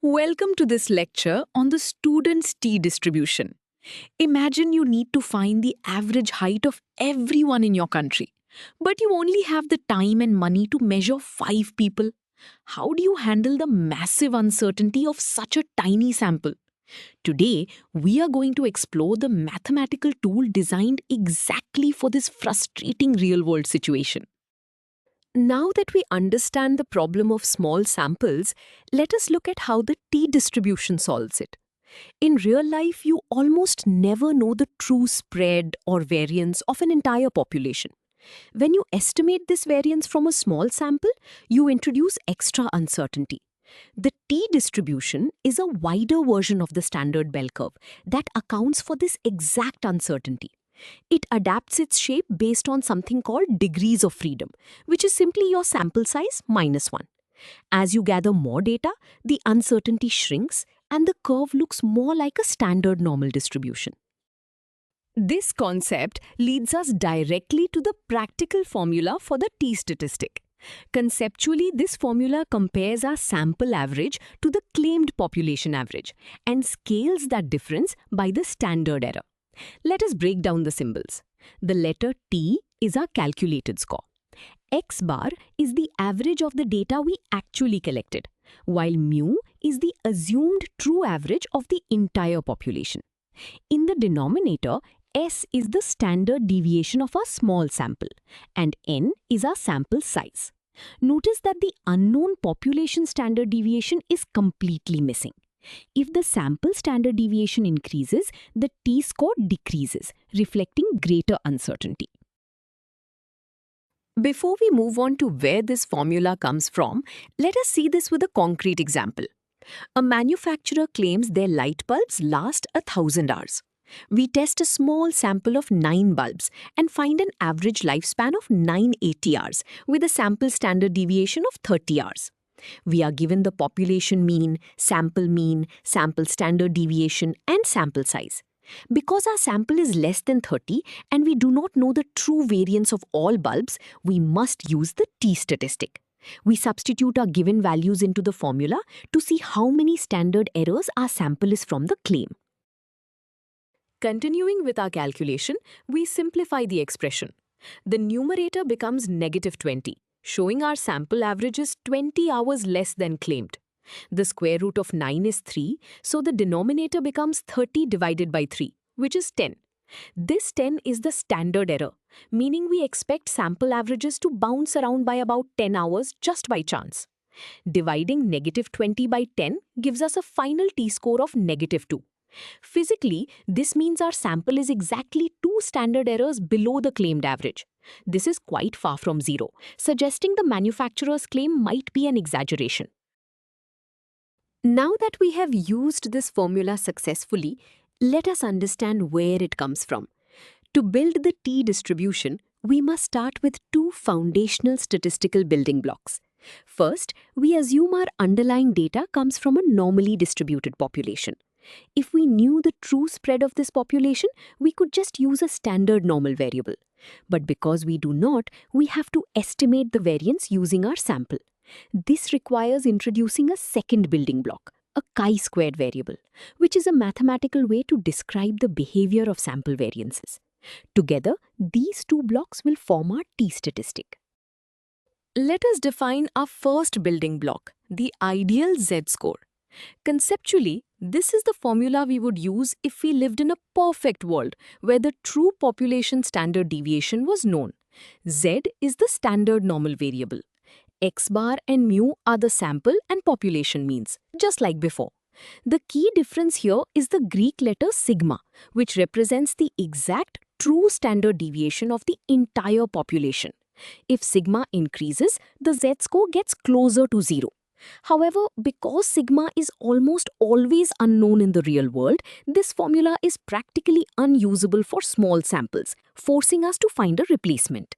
Welcome to this lecture on the student's T distribution. Imagine you need to find the average height of everyone in your country, but you only have the time and money to measure 5 people. How do you handle the massive uncertainty of such a tiny sample? Today, we are going to explore the mathematical tool designed exactly for this frustrating real world situation. Now that we understand the problem of small samples, let us look at how the t-distribution solves it. In real life, you almost never know the true spread or variance of an entire population. When you estimate this variance from a small sample, you introduce extra uncertainty. The t-distribution is a wider version of the standard bell curve that accounts for this exact uncertainty. It adapts its shape based on something called degrees of freedom, which is simply your sample size minus 1. As you gather more data, the uncertainty shrinks and the curve looks more like a standard normal distribution. This concept leads us directly to the practical formula for the t-statistic. Conceptually, this formula compares our sample average to the claimed population average and scales that difference by the standard error. Let us break down the symbols. The letter T is our calculated score. X bar is the average of the data we actually collected, while mu is the assumed true average of the entire population. In the denominator, S is the standard deviation of our small sample, and N is our sample size. Notice that the unknown population standard deviation is completely missing. If the sample standard deviation increases, the t-score decreases, reflecting greater uncertainty. Before we move on to where this formula comes from, let us see this with a concrete example. A manufacturer claims their light bulbs last 1,000 hours. We test a small sample of 9 bulbs and find an average lifespan of 980 hours with a sample standard deviation of 30 hours. We are given the population mean, sample standard deviation, and sample size. Because our sample is less than 30 and we do not know the true variance of all bulbs, we must use the t-statistic. We substitute our given values into the formula to see how many standard errors our sample is from the claim. Continuing with our calculation, we simplify the expression. The numerator becomes -20. Showing our sample average is 20 hours less than claimed. The square root of 9 is 3, so the denominator becomes 30 divided by 3, which is 10. This 10 is the standard error, meaning we expect sample averages to bounce around by about 10 hours just by chance. Dividing -20 by 10 gives us a final t-score of -2. Physically, this means our sample is exactly 2 standard errors below the claimed average. This is quite far from zero, suggesting the manufacturer's claim might be an exaggeration. Now that we have used this formula successfully, let us understand where it comes from. To build the t-distribution, we must start with 2 foundational statistical building blocks. First, we assume our underlying data comes from a normally distributed population. If we knew the true spread of this population, we could just use a standard normal variable. But because we do not, we have to estimate the variance using our sample. This requires introducing a second building block, a chi-squared variable, which is a mathematical way to describe the behavior of sample variances. Together, these 2 blocks will form our t-statistic. Let us define our first building block, the ideal z-score. Conceptually, this is the formula we would use if we lived in a perfect world where the true population standard deviation was known. Z is the standard normal variable. X bar and mu are the sample and population means, just like before. The key difference here is the Greek letter sigma, which represents the exact true standard deviation of the entire population. If sigma increases, the z-score gets closer to 0. However, because sigma is almost always unknown in the real world, this formula is practically unusable for small samples, forcing us to find a replacement.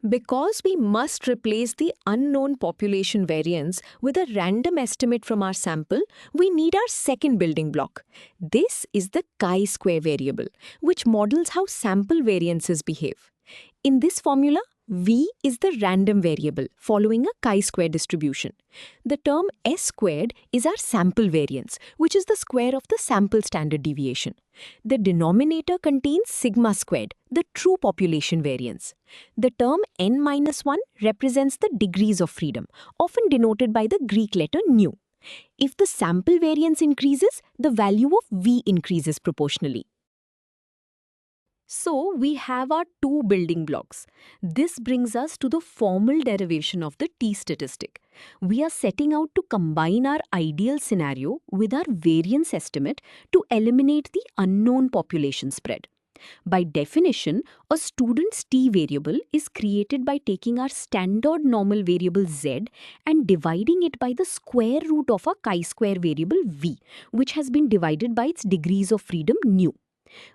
Because we must replace the unknown population variance with a random estimate from our sample, we need our second building block. This is the chi-square variable, which models how sample variances behave. In this formula, V is the random variable following a chi-square distribution. The term S squared is our sample variance, which is the square of the sample standard deviation. The denominator contains sigma squared, the true population variance. The term n-1 represents the degrees of freedom, often denoted by the Greek letter nu. If the sample variance increases, the value of V increases proportionally. So we have our two building blocks. This brings us to the formal derivation of the t statistic. We are setting out to combine our ideal scenario with our variance estimate to eliminate the unknown population spread. By definition, a student's t variable is created by taking our standard normal variable z and dividing it by the square root of a chi-square variable v, which has been divided by its degrees of freedom nu.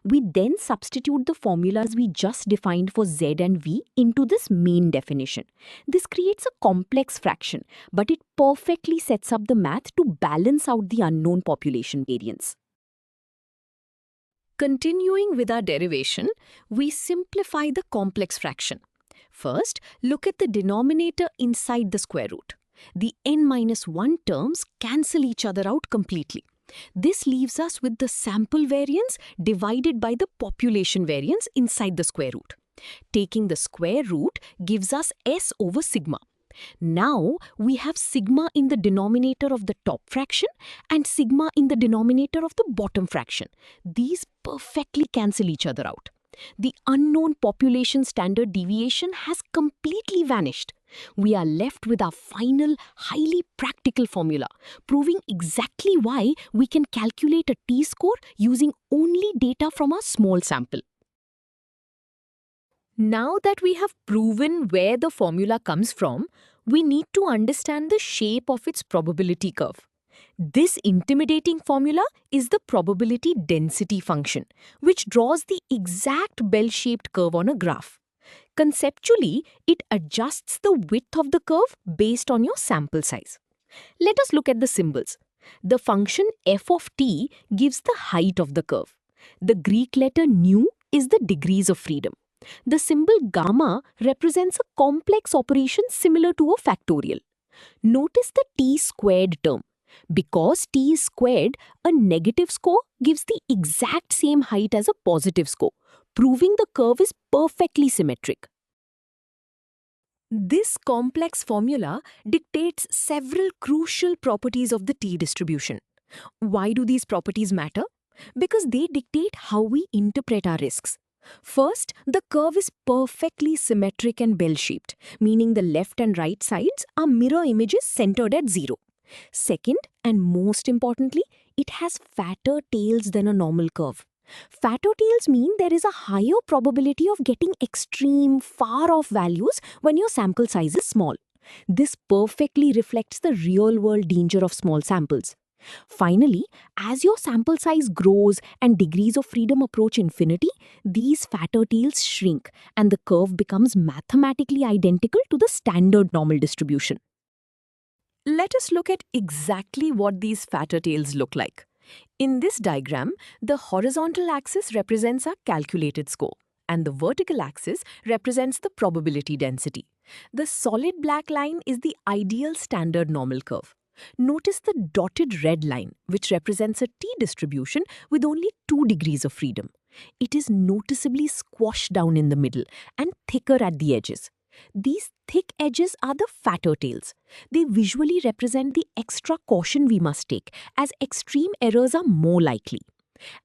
We then substitute the formulas we just defined for z and v into this main definition. This creates a complex fraction, but it perfectly sets up the math to balance out the unknown population variance. Continuing with our derivation, we simplify the complex fraction. First, look at the denominator inside the square root. The n-1 terms cancel each other out completely. This leaves us with the sample variance divided by the population variance inside the square root. Taking the square root gives us S over sigma. Now we have sigma in the denominator of the top fraction and sigma in the denominator of the bottom fraction. These perfectly cancel each other out. The unknown population standard deviation has completely vanished. We are left with our final, highly practical formula, proving exactly why we can calculate a t-score using only data from a small sample. Now that we have proven where the formula comes from, we need to understand the shape of its probability curve. This intimidating formula is the probability density function, which draws the exact bell-shaped curve on a graph. Conceptually, it adjusts the width of the curve based on your sample size. Let us look at the symbols. The function f of t gives the height of the curve. The Greek letter nu is the degrees of freedom. The symbol gamma represents a complex operation similar to a factorial. Notice the t squared term. Because t is squared, a negative score gives the exact same height as a positive score, proving the curve is perfectly symmetric. This complex formula dictates several crucial properties of the t distribution. Why do these properties matter? Because they dictate how we interpret our risks. First, the curve is perfectly symmetric and bell-shaped, meaning the left and right sides are mirror images centered at 0. Second, and most importantly, it has fatter tails than a normal curve. Fatter tails mean there is a higher probability of getting extreme, far-off values when your sample size is small. This perfectly reflects the real-world danger of small samples. Finally, as your sample size grows and degrees of freedom approach infinity, these fatter tails shrink and the curve becomes mathematically identical to the standard normal distribution. Let us look at exactly what these fatter tails look like. In this diagram, the horizontal axis represents our calculated score, and the vertical axis represents the probability density. The solid black line is the ideal standard normal curve. Notice the dotted red line, which represents a t-distribution with only 2 degrees of freedom. It is noticeably squashed down in the middle and thicker at the edges. These thick edges are the fatter tails. They visually represent the extra caution we must take, as extreme errors are more likely.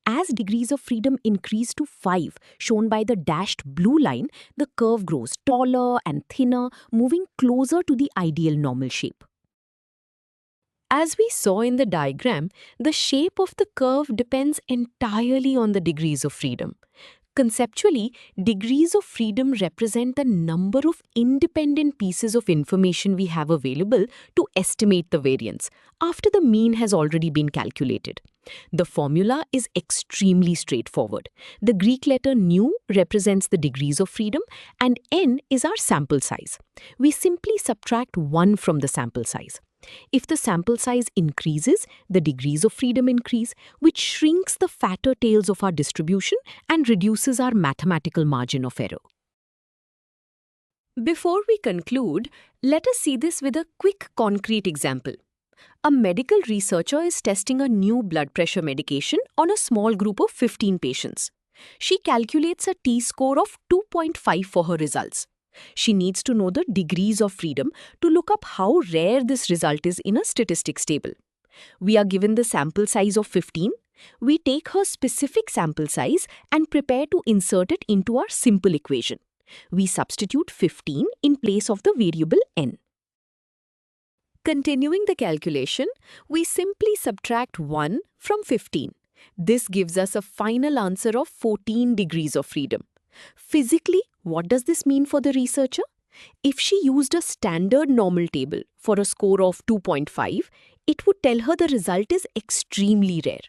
As degrees of freedom increase to 5, shown by the dashed blue line, the curve grows taller and thinner, moving closer to the ideal normal shape. As we saw in the diagram, the shape of the curve depends entirely on the degrees of freedom. Conceptually, degrees of freedom represent the number of independent pieces of information we have available to estimate the variance, after the mean has already been calculated. The formula is extremely straightforward. The Greek letter nu represents the degrees of freedom and n is our sample size. We simply subtract 1 from the sample size. If the sample size increases, the degrees of freedom increase, which shrinks the fatter tails of our distribution and reduces our mathematical margin of error. Before we conclude, let us see this with a quick concrete example. A medical researcher is testing a new blood pressure medication on a small group of 15 patients. She calculates a T-score of 2.5 for her results. She needs to know the degrees of freedom to look up how rare this result is in a statistics table. We are given the sample size of 15. We take her specific sample size and prepare to insert it into our simple equation. We substitute 15 in place of the variable n. Continuing the calculation, we simply subtract 1 from 15. This gives us a final answer of 14 degrees of freedom. Physically, what does this mean for the researcher? If she used a standard normal table for a score of 2.5, it would tell her the result is extremely rare.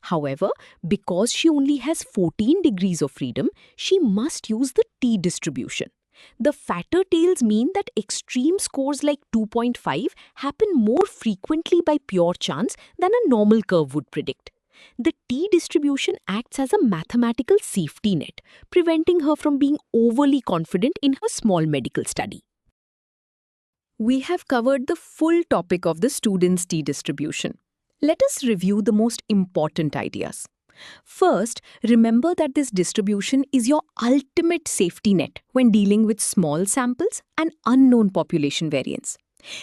However, because she only has 14 degrees of freedom, she must use the t-distribution. The fatter tails mean that extreme scores like 2.5 happen more frequently by pure chance than a normal curve would predict. The t-distribution acts as a mathematical safety net, preventing her from being overly confident in her small medical study. We have covered the full topic of the student's t-distribution. Let us review the most important ideas. First, remember that this distribution is your ultimate safety net when dealing with small samples and unknown population variance.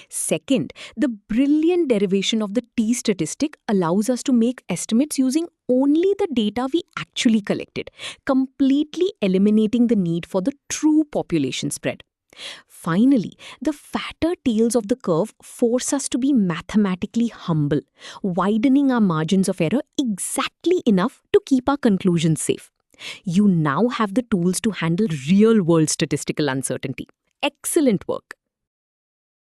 Second, the brilliant derivation of the t-statistic allows us to make estimates using only the data we actually collected, completely eliminating the need for the true population spread. Finally, the fatter tails of the curve force us to be mathematically humble, widening our margins of error exactly enough to keep our conclusions safe. You now have the tools to handle real-world statistical uncertainty. Excellent work!